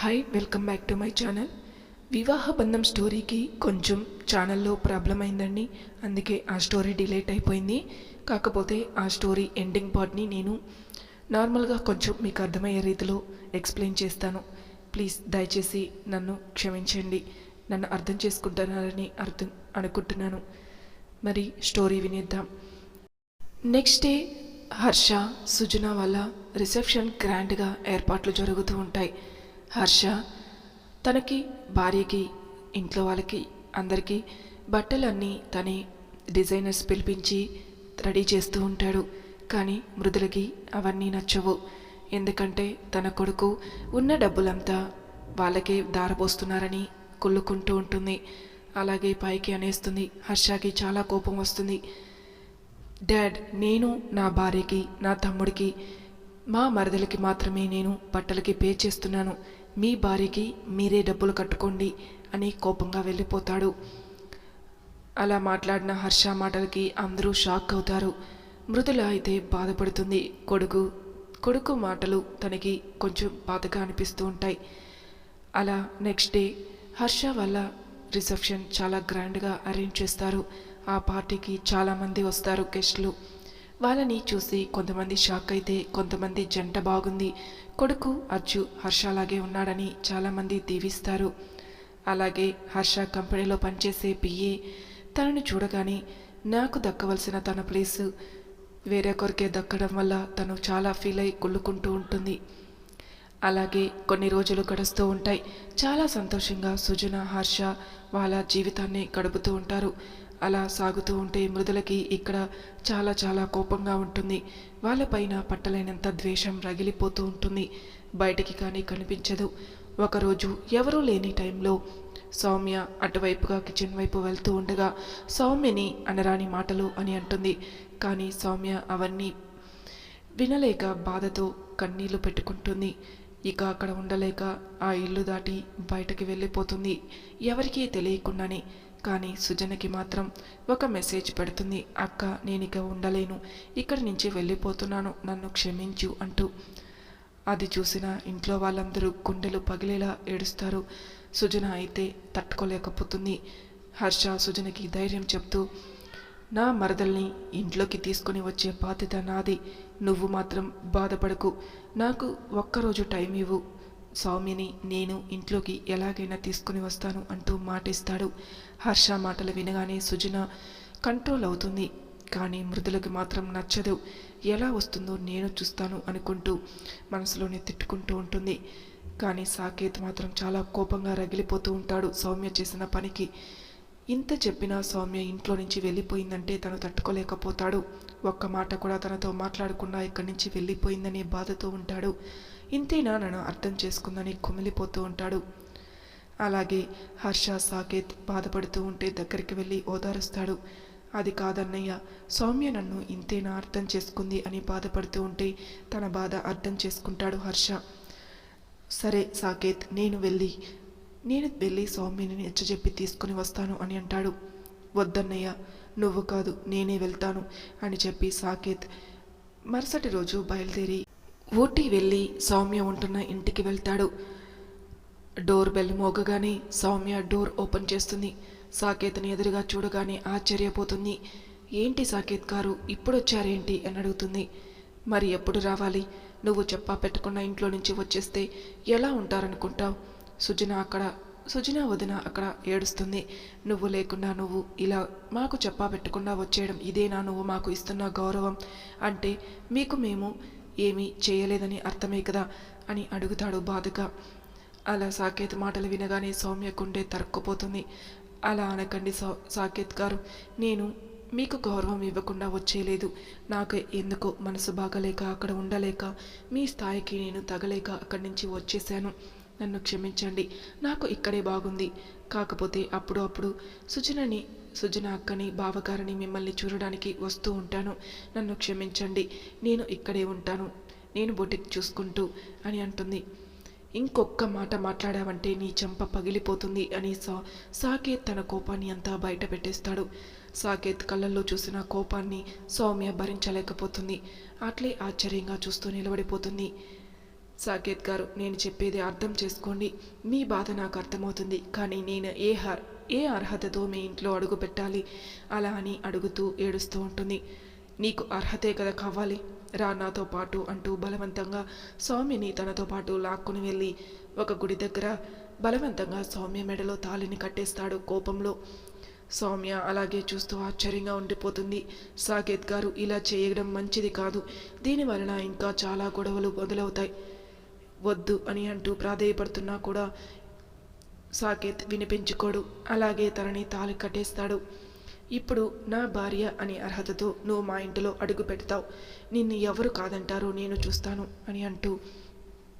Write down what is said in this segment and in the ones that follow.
Hi, welcome back to my channel. వివాహ బంధం స్టోరీకి కొంచెం ఛానల్లో ప్రాబ్లం అయిందండి. అందుకే ఆ స్టోరీ డిలేట్ అయిపోయింది. కాకపోతే ఆ స్టోరీ ఎండింగ్ పార్ట్ని నేను నార్మల్గా కొంచెం మీకు అర్థమయ్యే రీతిలో ఎక్స్ప్లెయిన్ చేస్తాను. ప్లీజ్ దయచేసి నన్ను క్షమించండి. నన్ను అర్థం చేసుకుంటున్నారని అనుకుంటున్నాను. మరి స్టోరీ వినేద్దాం. నెక్స్ట్ డే హర్ష, సుజన వాళ్ళ రిసెప్షన్ గ్రాండ్గా ఏర్పాట్లు జరుగుతూ ఉంటాయి. హర్ష తనకి, భార్యకి, ఇంట్లో వాళ్ళకి అందరికీ బట్టలన్నీ తనే డిజైనర్స్ పిలిపించి రెడీ చేస్తూ ఉంటాడు. కానీ మృదులకి అవన్నీ నచ్చవు. ఎందుకంటే తన కొడుకు ఉన్న డబ్బులంతా వాళ్ళకే దారపోస్తున్నారని కుళ్ళుకుంటూ ఉంటుంది. అలాగే పైకి అనేస్తుంది. హర్షకి చాలా కోపం వస్తుంది. డాడ్, నేను నా భార్యకి, నా తమ్ముడికి, మా మరదలకి మాత్రమే నేను బట్టలకి పే చేస్తున్నాను. మీ భార్యకి మీరే డబ్బులు కట్టుకోండి అని కోపంగా వెళ్ళిపోతాడు. అలా మాట్లాడిన హర్ష మాటలకి అందరూ షాక్ అవుతారు. మృదుల అయితే బాధపడుతుంది. కొడుకు మాటలు తనకి కొంచెం బాధగా అనిపిస్తూ ఉంటాయి. అలా నెక్స్ట్ డే హర్ష వాళ్ళ రిసెప్షన్ చాలా గ్రాండ్గా అరేంజ్ చేస్తారు. ఆ పార్టీకి చాలామంది వస్తారు గెస్ట్లు. వాళ్ళని చూసి కొంతమంది షాక్ అయితే కొంతమంది జంట బాగుంది, కొడుకు అచ్చు హర్షలాగే ఉన్నాడని చాలామంది దీవిస్తారు. అలాగే హర్ష కంపెనీలో పనిచేసే పిఏ తనని చూడగానే నాకు దక్కవలసిన తన ప్లేసు వేరొకరికే దక్కడం వల్ల తను చాలా ఫీల్ అయి కుళ్ళుకుంటూ ఉంటుంది. అలాగే కొన్ని రోజులు గడుస్తూ ఉంటాయి. చాలా సంతోషంగా సుజన, హర్ష వాళ్ళ జీవితాన్ని గడుపుతూ ఉంటారు. అలా సాగుతూ ఉంటే మృదులకి ఇక్కడ చాలా చాలా కోపంగా ఉంటుంది. వాళ్ళపైన పట్టలేనంత ద్వేషం రగిలిపోతూ ఉంటుంది. బయటికి కానీ కనిపించదు. ఒకరోజు ఎవరూ లేని టైంలో సౌమ్య అటువైపుగా కిచెన్ వైపు వెళ్తూ ఉండగా సౌమ్యని అనరాని మాటలు అని అంటుంది. కానీ సౌమ్య అవన్నీ వినలేక బాధతో కన్నీళ్లు పెట్టుకుంటుంది. ఇక అక్కడ ఉండలేక ఆ ఇల్లు దాటి బయటకి వెళ్ళిపోతుంది, ఎవరికీ తెలియకుండానే. కానీ సుజనకి మాత్రం ఒక మెసేజ్ పెడుతుంది. అక్క, నేనిక ఉండలేను, ఇక్కడి నుంచి వెళ్ళిపోతున్నాను, నన్ను క్షమించు అంటూ. అది చూసిన ఇంట్లో వాళ్ళందరూ గుండెలు పగిలేలా ఏడుస్తారు. సుజన అయితే తట్టుకోలేకపోతుంది. హర్ష సుజనకి ధైర్యం చెప్తూ, నా మరదల్ని ఇంట్లోకి తీసుకుని వచ్చే బాధ్యత నాది, నువ్వు మాత్రం బాధపడకు, నాకు ఒక్కరోజు టైం ఇవ్వు, సౌమ్యని నేను ఇంట్లోకి ఎలాగైనా తీసుకుని వస్తాను అంటూ మాటిస్తాడు. హర్ష మాటలు వినగానే సుజన కంట్రోల్ అవుతుంది. కానీ మృదులకు మాత్రం నచ్చదు. ఎలా వస్తుందో నేను చూస్తాను అనుకుంటూ మనసులోనే తిట్టుకుంటూ ఉంటుంది. కానీ సాకేత్ మాత్రం చాలా కోపంగా రగిలిపోతూ ఉంటాడు సౌమ్య చేసిన పనికి. ఇంత చెప్పినా సౌమ్య ఇంట్లో నుంచి వెళ్ళిపోయిందంటే తను తట్టుకోలేకపోతాడు. ఒక్క మాట కూడా తనతో మాట్లాడకుండా ఇక్కడి నుంచి వెళ్ళిపోయిందనే బాధతో ఉంటాడు. ఇంతేనా నన్ను అర్థం చేసుకుందని కుమిలిపోతూ ఉంటాడు. అలాగే హర్ష, సాకేత్ బాధపడుతూ ఉంటే దగ్గరికి వెళ్ళి ఓదారుస్తాడు. అది కాదన్నయ్య, సౌమ్య నన్ను ఇంతేనా అర్థం చేసుకుంది అని బాధపడుతూ ఉంటే తన బాధ అర్థం చేసుకుంటాడు హర్ష. సరే సాకేత్, నేను వెళ్ళి సౌమ్యని నచ్చజెప్పి తీసుకుని వస్తాను అని అంటాడు. వద్దన్నయ్య, నువ్వు కాదు నేనే వెళ్తాను అని చెప్పి సాకేత్ మరుసటి రోజు బయలుదేరి ఊటీ వెళ్ళి సౌమ్య ఉంటున్న ఇంటికి వెళ్తాడు. డోర్ బెల్ మోగగానే సౌమ్య డోర్ ఓపెన్ చేస్తుంది. సాకేత్ని ఎదురుగా చూడగానే ఆశ్చర్యపోతుంది. ఏంటి సాకేత్ గారు, ఇప్పుడు వచ్చారేంటి అని అడుగుతుంది. మరి ఎప్పుడు రావాలి? నువ్వు చెప్పా పెట్టకుండా ఇంట్లో నుంచి వచ్చేస్తే ఎలా ఉంటారనుకుంటావు? సుజన వదిన అక్కడ ఏడుస్తుంది. నువ్వు లేకుండా నువ్వు ఇలా మాకు చెప్పా పెట్టకుండా వచ్చేయడం ఇదేనా నువ్వు మాకు ఇస్తున్న గౌరవం? అంటే మీకు మేము ఏమీ చేయలేదని అర్థమే కదా అని అడుగుతాడు బాధగా. అలా సాకేత్ మాటలు వినగానే సౌమ్య గుండె తరుక్కుపోతుంది. అలా అనకండి సాకేత్ గారు, నేను మీకు గౌరవం ఇవ్వకుండా వచ్చేయలేదు. నాకు ఎందుకో మనసు బాగలేక అక్కడ ఉండలేక మీ స్థాయికి నేను తగలేక అక్కడి నుంచి వచ్చేసాను. నన్ను క్షమించండి, నాకు ఇక్కడే బాగుంది. కాకపోతే అప్పుడు సుజన అక్కని, బావగారిని మిమ్మల్ని చూడడానికి వస్తూ ఉంటాను. నన్ను క్షమించండి, నేను ఇక్కడే ఉంటాను, నేను బొటిక్ చూసుకుంటూ అని అంటుంది. ఇంకొక్క మాట మాట్లాడావంటే నీ చెంప పగిలిపోతుంది అని సాకేత్ తన కోపాన్ని అంతా బయట పెట్టేస్తాడు. సాకేత్ కళ్ళల్లో చూసిన కోపాన్ని సౌమ్య భరించలేకపోతుంది. అట్లే ఆశ్చర్యంగా చూస్తూ నిలబడిపోతుంది. సాకేత్ గారు, నేను చెప్పేది అర్థం చేసుకోండి. మీ బాధ నాకు అర్థమవుతుంది. కానీ నేను ఏ అర్హతతో మీ ఇంట్లో అడుగు పెట్టాలి అలా అని అడుగుతూ ఏడుస్తూ ఉంటుంది. నీకు అర్హతే కదా కావాలి, రా నాతో పాటు అంటూ బలవంతంగా సౌమ్యని తనతో పాటు లాక్కుని వెళ్ళి ఒక గుడి దగ్గర బలవంతంగా సౌమ్య మెడలో తాళిని కట్టేస్తాడు కోపంలో. సౌమ్య అలాగే చూస్తూ ఆశ్చర్యంగా ఉండిపోతుంది. సాకేత్ గారు, ఇలా చేయడం మంచిది కాదు, దీనివలన ఇంకా చాలా గొడవలు మొదలవుతాయి, వద్దు అని అంటూ ప్రాధేయపడుతున్నా కూడా సాకేత్ వినిపించుకోడు. అలాగే తనని తాళి కట్టేస్తాడు. ఇప్పుడు నా భార్య అనే అర్హతతో నువ్వు మా ఇంటిలో అడుగు పెడతావు, నిన్ను ఎవరు కాదంటారో నేను చూస్తాను అని అంటూ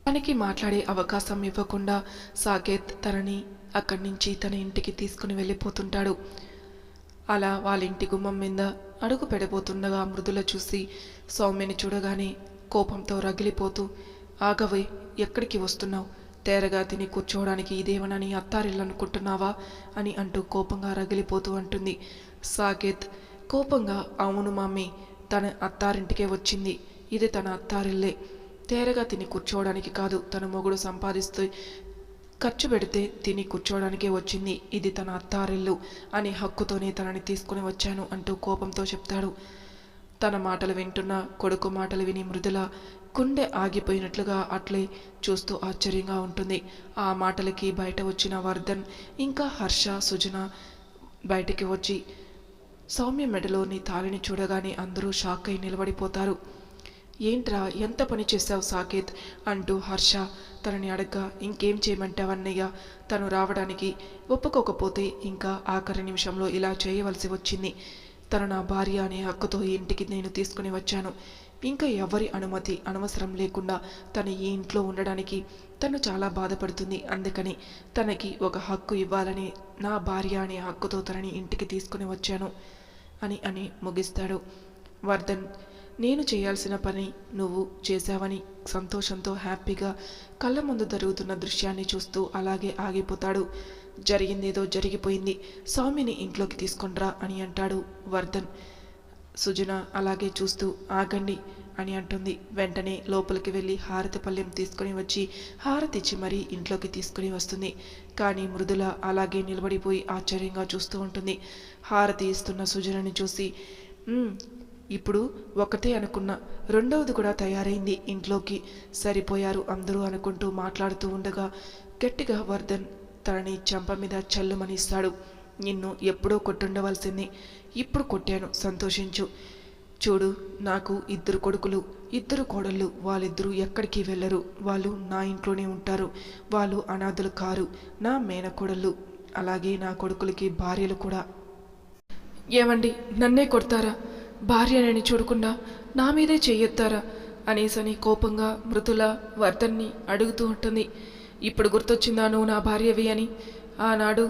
తనకి మాట్లాడే అవకాశం ఇవ్వకుండా సాకేత్ తనని అక్కడి నుంచి తన ఇంటికి తీసుకుని వెళ్ళిపోతుంటాడు. అలా వాళ్ళ ఇంటి గుమ్మం మీద అడుగు పెడబోతుండగా మృదుల చూసి సౌమ్యని చూడగానే కోపంతో రగిలిపోతూ, ఆగవే, ఎక్కడికి వస్తున్నావు, తేరగా తిని కూర్చోవడానికి ఇదేమన్నా నీ అత్తారిల్లు అనుకుంటున్నావా అని అంటూ కోపంగా రగిలిపోతూ అంటుంది. సాకేత్ కోపంగా, అవును మమ్మీ, తన అత్తారింటికే వచ్చింది, ఇది తన అత్తారిల్లే, తేరగా తిని కూర్చోవడానికి కాదు, తన మొగుడు సంపాదిస్తూ ఖర్చు పెడితే తిని కూర్చోవడానికే వచ్చింది, ఇది తన అత్తారిల్లు అనే హక్కుతోనే తనని తీసుకుని వచ్చాను అంటూ కోపంతో చెప్తాడు. తన మాటలు వింటున్న కొడుకు మాటలు విని మృదుల గుండె ఆగిపోయినట్లుగా అట్లే చూస్తూ ఆశ్చర్యంగా ఉంటుంది. ఆ మాటలకి బయట వచ్చిన వర్ధన్ ఇంకా హర్ష, సుజన బయటికి వచ్చి సౌమ్య మెడలోని తాళిని చూడగానే అందరూ షాక్ అయి నిలబడిపోతారు. ఏంట్రా, ఎంత పని చేశావు సాకేత్ అంటూ హర్ష తనని అడగ్గా, ఇంకేం చేయమంటావన్నయ్య, తను రావడానికి ఒప్పుకోకపోతే ఇంకా ఆఖరి నిమిషంలో ఇలా చేయవలసి వచ్చింది, తను నా భార్య అనే హక్కుతో ఈ ఇంటికి నేను తీసుకుని వచ్చాను, ఇంకా ఎవరి అనుమతి అనవసరం లేకుండా తను ఈ ఇంట్లో ఉండడానికి తను చాలా బాధపడుతుంది, అందుకని తనకి ఒక హక్కు ఇవ్వాలని నా భార్య అనే హక్కుతో తనని ఇంటికి తీసుకుని వచ్చాను అని ముగిస్తాడు. వర్ధన్, నేను చేయాల్సిన పని నువ్వు చేశావని సంతోషంతో హ్యాపీగా కళ్ళ ముందు జరుగుతున్న దృశ్యాన్ని చూస్తూ అలాగే ఆగిపోతాడు. జరిగిందేదో జరిగిపోయింది, సౌమ్యని ఇంట్లోకి తీసుకొనిరా అని అంటాడు వర్ధన్. సుజన అలాగే చూస్తూ ఆగండి అని అంటుంది. వెంటనే లోపలికి వెళ్ళి హారతి పళ్ళెం తీసుకుని వచ్చి హారతి ఇచ్చి మరీ ఇంట్లోకి తీసుకుని వస్తుంది. కానీ మృదుల అలాగే నిలబడిపోయి ఆశ్చర్యంగా చూస్తూ ఉంటుంది. హారతి ఇస్తున్న సుజనని చూసి, ఇప్పుడు ఒకటే అనుకున్నా, రెండవది కూడా తయారైంది, ఇంట్లోకి సరిపోయారు అందరూ అనుకుంటూ మాట్లాడుతూ ఉండగా గట్టిగా వర్ధన్ తనని చెంప మీద చల్లుమని ఇస్తాడు. నిన్ను ఎప్పుడో కొట్టుండవలసింది, ఇప్పుడు కొట్టాను, సంతోషించు. చూడు, నాకు 2 కొడుకులు 2 కోడళ్ళు, వాళ్ళిద్దరూ ఎక్కడికి వెళ్ళరు, వాళ్ళు నా ఇంట్లోనే ఉంటారు, వాళ్ళు అనాథులు కారు, నా మేనకోడళ్ళు, అలాగే నా కొడుకులకి భార్యలు కూడా. ఏమండి, నన్నే కొడతారా, భార్యనని చూడకుండా నా మీదే చెయ్యొత్తారా అనేసని కోపంగా మృదుల వర్ధన్ని అడుగుతూ ఉంటుంది. ఇప్పుడు గుర్తొచ్చిందా నువ్వు నా భార్యవి అని? ఆనాడు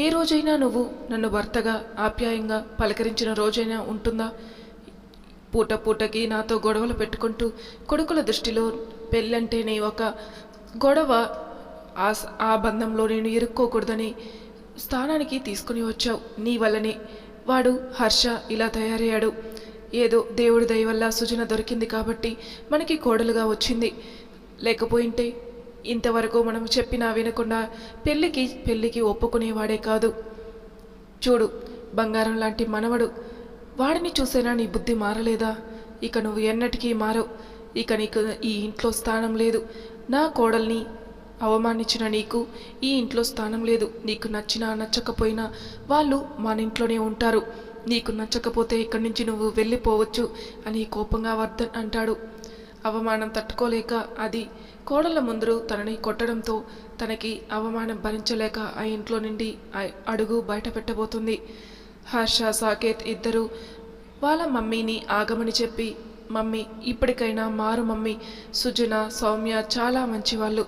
ఏ రోజైనా నువ్వు నన్ను భర్తగా ఆప్యాయంగా పలకరించిన రోజైనా ఉంటుందా? పూట పూటకి నాతో గొడవలు పెట్టుకుంటూ కొడుకుల దృష్టిలో పెళ్ళంటేనే ఒక గొడవ, ఆ బంధంలో నేను ఇరుక్కోకూడదని స్థానానికి తీసుకుని వచ్చావు. నీ వల్లనే వాడు హర్ష ఇలా తయారయ్యాడు. ఏదో దేవుడి దయ వల్ల సుజన దొరికింది కాబట్టి మనకి కోడలుగా వచ్చింది, లేకపోయింటే ఇంతవరకు మనం చెప్పినా వినకుండా పెళ్ళికి ఒప్పుకునేవాడే కాదు. చూడు, బంగారం లాంటి మనవడు, వాడిని చూసేనా నీ బుద్ధి మారలేదా? ఇక నువ్వు ఎన్నటికీ మారవు, ఇక నీకు ఈ ఇంట్లో స్థానం లేదు. నా కోడల్ని అవమానించిన నీకు ఈ ఇంట్లో స్థానం లేదు. నీకు నచ్చినా నచ్చకపోయినా వాళ్ళు మన ఇంట్లోనే ఉంటారు. నీకు నచ్చకపోతే ఇక్కడి నుంచి నువ్వు వెళ్ళిపోవచ్చు అని కోపంగా వర్ధన్ అంటాడు. అవమానం తట్టుకోలేక అది కోడళ్ళ ముందు తనని కొట్టడంతో తనకి అవమానం భరించలేక ఆ ఇంట్లో నుండి అడుగు బయట పెట్టబోతుంది. హర్ష, సాకేత్ ఇద్దరు వాళ్ళ మమ్మీని ఆగమని చెప్పి, మమ్మీ ఇప్పటికైనా మారు మమ్మీ, సుజన, సౌమ్య చాలా మంచివాళ్ళు,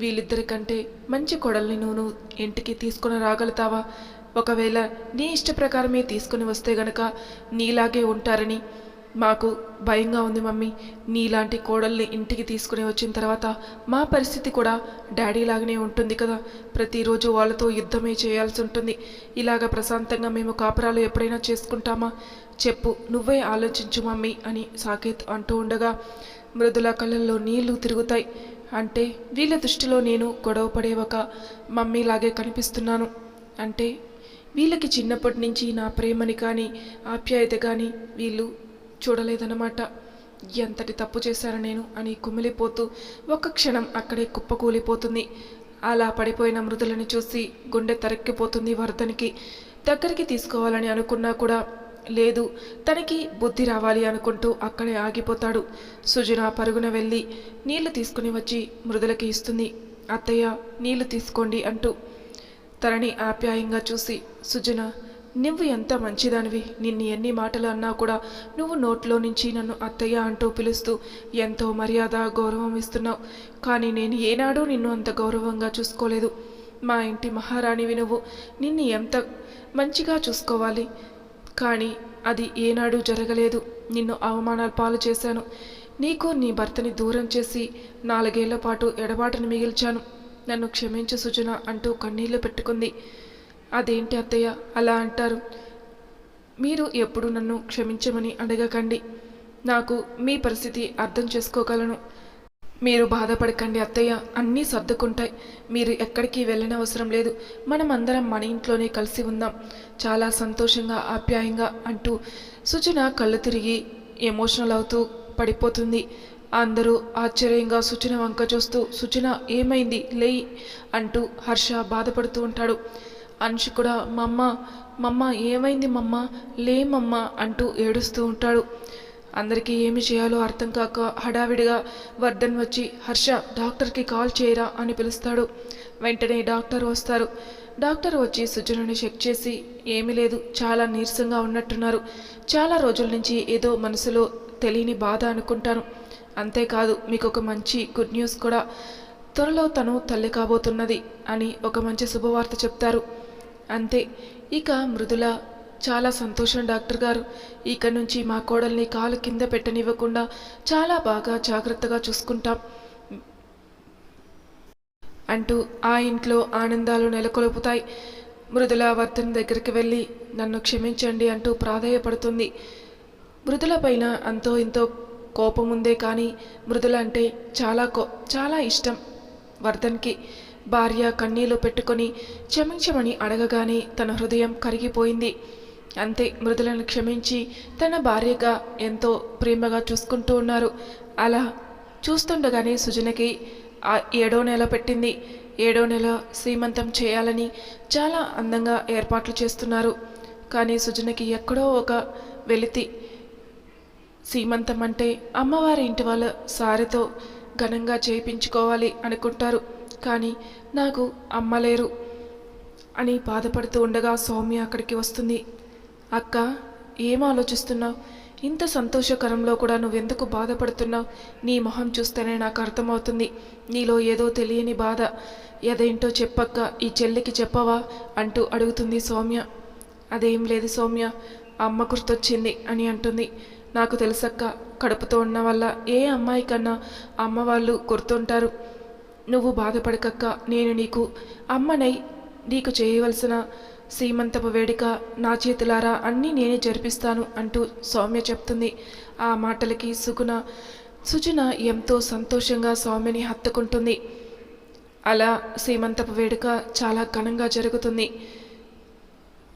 వీళ్ళిద్దరి కంటే మంచి కొడల్ని నువ్వు ఇంటికి తీసుకుని రాగలుగుతావా? ఒకవేళ నీ ఇష్ట ప్రకారమే తీసుకుని వస్తే గనక నీలాగే ఉంటారని మాకు భయంగా ఉంది మమ్మీ. నీలాంటి కోడల్ని ఇంటికి తీసుకుని వచ్చిన తర్వాత మా పరిస్థితి కూడా డాడీ లాగానే ఉంటుంది కదా, ప్రతిరోజు వాళ్ళతో యుద్ధమే చేయాల్సి ఉంటుంది. ఇలాగ ప్రశాంతంగా మేము కాపురాలు ఎప్పుడైనా చేసుకుంటామా? చెప్పు, నువ్వే ఆలోచించు మమ్మీ అని సాకేత్ అంటూ ఉండగా మృదుల కళ్ళల్లో నీళ్లు తిరుగుతాయి. అంటే వీళ్ళ దృష్టిలో నేను గొడవ పడే ఒక మమ్మీలాగే కనిపిస్తున్నాను. అంటే వీళ్ళకి చిన్నప్పటి నుంచి నా ప్రేమని కానీ ఆప్యాయత కానీ వీళ్ళు చూడలేదన్నమాట. ఎంతటి తప్పు చేశాను నేను అని కుమిలిపోతూ ఒక్క క్షణం అక్కడే కుప్పకూలిపోతుంది. అలా పడిపోయిన మృదులని చూసి గుండె తరక్కిపోతుంది వర్ధన్కి. దగ్గరికి తీసుకోవాలని అనుకున్నా కూడా లేదు, తనకి బుద్ధి రావాలి అనుకుంటూ అక్కడే ఆగిపోతాడు. సుజన పరుగున వెళ్ళి నీళ్లు తీసుకుని వచ్చి మృదులకి ఇస్తుంది. అత్తయ్య నీళ్లు తీసుకోండి అంటూ తనని ఆప్యాయంగా చూసి, సుజన నువ్వు ఎంత మంచిదానివి, నిన్ను ఎన్ని మాటలు అన్నా కూడా నువ్వు నోట్లో నుంచి నన్ను అత్తయ్య అంటూ పిలుస్తూ ఎంతో మర్యాద గౌరవం ఇస్తున్నావు. కానీ నేను ఏనాడూ నిన్ను అంత గౌరవంగా చూసుకోలేదు. మా ఇంటి మహారాణివి నువ్వు, నిన్ను ఎంత మంచిగా చూసుకోవాలి, కానీ అది ఏనాడు జరగలేదు. నిన్ను అవమానాల పాలు చేశాను. నీకు నీ భర్తని దూరం చేసి 4 ఏళ్ల పాటు ఎడబాటును మిగిల్చాను. నన్ను క్షమించు సుజన అంటూ కన్నీళ్లు పెట్టుకుంది. అదేంటి అత్తయ్య అలా అంటారు? మీరు ఎప్పుడు నన్ను క్షమించమని అడగకండి. నాకు మీ పరిస్థితి అర్థం చేసుకోగలను. మీరు బాధపడకండి అత్తయ్య, అన్నీ సర్దుకుంటాయి. మీరు ఎక్కడికి వెళ్ళనవసరం లేదు. మనం అందరం మన ఇంట్లోనే కలిసి ఉందాం, చాలా సంతోషంగా ఆప్యాయంగా అంటూ సుజన కళ్ళు తిరిగి ఎమోషనల్ అవుతూ పడిపోతుంది. అందరూ ఆశ్చర్యంగా సుజన వంక చూస్తూ, సుజన ఏమైంది లేయి అంటూ హర్ష బాధపడుతూ ఉంటాడు. అంశు కూడా మమ్మ ఏమైంది మమ్మ లేమమ్మ అంటూ ఏడుస్తూ ఉంటాడు. అందరికీ ఏమి చేయాలో అర్థం కాక హడావిడిగా వర్ధన్ వచ్చి, హర్ష డాక్టర్కి కాల్ చేయరా అని పిలుస్తాడు. వెంటనే డాక్టర్ వస్తారు. డాక్టర్ వచ్చి సుజనని చెక్ చేసి, ఏమీ లేదు, చాలా నీరసంగా ఉన్నట్టున్నారు. చాలా రోజుల నుంచి ఏదో మనసులో తెలియని బాధ అనుకుంటాను. అంతేకాదు మీకు ఒక మంచి గుడ్ న్యూస్ కూడా, త్వరలో తను తల్లి కాబోతున్నది అని ఒక మంచి శుభవార్త చెప్తారు. అంతే. ఇక మృదుల చాలా సంతోషం డాక్టర్ గారు, ఇక నుంచి మా కోడల్ని కాలు కింద పెట్టనివ్వకుండా చాలా బాగా జాగ్రత్తగా చూసుకుంటాం అంటూ ఆ ఇంట్లో ఆనందాలు నెలకొల్పుతాయి. మృదుల వర్ధన్ దగ్గరికి వెళ్ళి నన్ను క్షమించండి అంటూ ప్రాధేయపడుతుంది. మృదుల పైన అంతో ఇంతో కోపం ఉందే కానీ మృదుల అంటే చాలా ఇష్టం వర్ధన్కి. భార్య కన్నీళ్లు పెట్టుకొని క్షమించమని అడగగానే తన హృదయం కరిగిపోయింది. అంతే, మృదులను క్షమించి తన భార్యగా ఎంతో ప్రేమగా చూసుకుంటూ ఉన్నారు. అలా చూస్తుండగానే సుజనకి 7వ నెల పెట్టింది. 7వ నెల శ్రీమంతం చేయాలని చాలా అందంగా ఏర్పాట్లు చేస్తున్నారు. కానీ సుజనకి ఎక్కడో ఒక వెలితి. శ్రీమంతం అంటే అమ్మవారి ఇంటి వాళ్ళ సారితో ఘనంగా చేయించుకోవాలి అనుకుంటారు. కానీ నాకు అమ్మలేరు అని బాధపడుతూ ఉండగా సౌమ్య అక్కడికి వస్తుంది. అక్క, ఏం ఆలోచిస్తున్నావు? ఇంత సంతోషకరంలో కూడా నువ్వెందుకు బాధపడుతున్నావు? నీ మొహం చూస్తేనే నాకు అర్థమవుతుంది. నీలో ఏదో తెలియని బాధ. ఏదేంటో చెప్పక్క, ఈ చెల్లికి చెప్పవా అంటూ అడుగుతుంది సౌమ్య. అదేం లేదు సౌమ్య, అమ్మ గుర్తొచ్చింది అని అంటుంది. నాకు తెలుసక్క, కడుపుతో ఉన్న వల్ల ఏ అమ్మాయి కన్నా అమ్మ వాళ్ళు గుర్తుంటారు. నువ్వు బాధపడకక్క, నేను నీకు అమ్మనై నీకు చేయవలసిన సీమంతపు వేడుక నా చేతులారా అన్నీ నేనే జరిపిస్తాను అంటూ సౌమ్య చెప్తుంది. ఆ మాటలకి సుజన ఎంతో సంతోషంగా సౌమ్యని హత్తుకుంటుంది. అలా సీమంతపు వేడుక చాలా ఘనంగా జరుగుతుంది.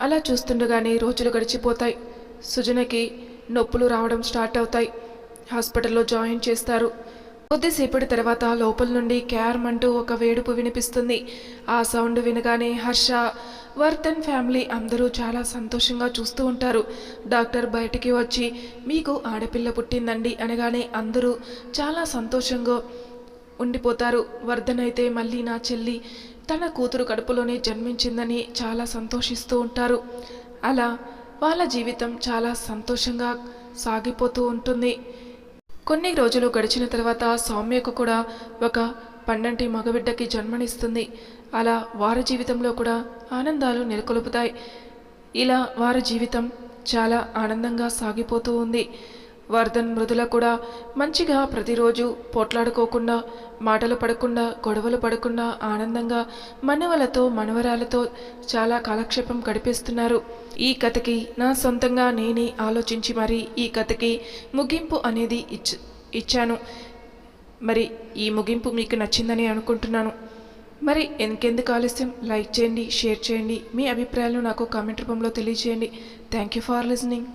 అలా చూస్తుండగానే రోజులు గడిచిపోతాయి. సుజనకి నొప్పులు రావడం స్టార్ట్ అవుతాయి. హాస్పిటల్లో జాయిన్ చేస్తారు. కొద్దిసేపటి తర్వాత లోపల నుండి క్యార్మ్ అంటూ ఒక వేడుపు వినిపిస్తుంది. ఆ సౌండ్ వినగానే హర్ష, వర్ధన్ ఫ్యామిలీ అందరూ చాలా సంతోషంగా చూస్తూ ఉంటారు. డాక్టర్ బయటికి వచ్చి మీకు ఆడపిల్ల పుట్టిందండి అనగానే అందరూ చాలా సంతోషంగా ఉండిపోతారు. వర్ధన్ అయితే మళ్ళీ నా చెల్లి తన కూతురు కడుపులోనే జన్మించిందని చాలా సంతోషిస్తూ ఉంటారు. అలా వాళ్ళ జీవితం చాలా సంతోషంగా సాగిపోతూ ఉంటుంది. కొన్ని రోజులు గడిచిన తర్వాత సౌమ్యకు కూడా ఒక పండంటి మగబిడ్డకి జన్మనిస్తుంది. అలా వారి జీవితంలో కూడా ఆనందాలు నెలకొల్పుతాయి. ఇలా వారి జీవితం చాలా ఆనందంగా సాగిపోతూ ఉంది. వర్ధన్ మృదుల కూడా మంచిగా ప్రతిరోజు పోట్లాడుకోకుండా, మాటలు పడకుండా, గొడవలు పడకుండా ఆనందంగా మనవలతో మనవరాలతో చాలా కాలక్షేపం గడిపేస్తున్నారు. ఈ కథకి నా సొంతంగా నేనే ఆలోచించి మరీ ఈ కథకి ముగింపు అనేది ఇచ్చాను. మరి ఈ ముగింపు మీకు నచ్చిందని అనుకుంటున్నాను. మరి ఇంకెందుకు ఆలస్యం, లైక్ చేయండి, షేర్ చేయండి, మీ అభిప్రాయాలను నాకు కామెంట్ రూపంలో తెలియజేయండి. Thank you for listening.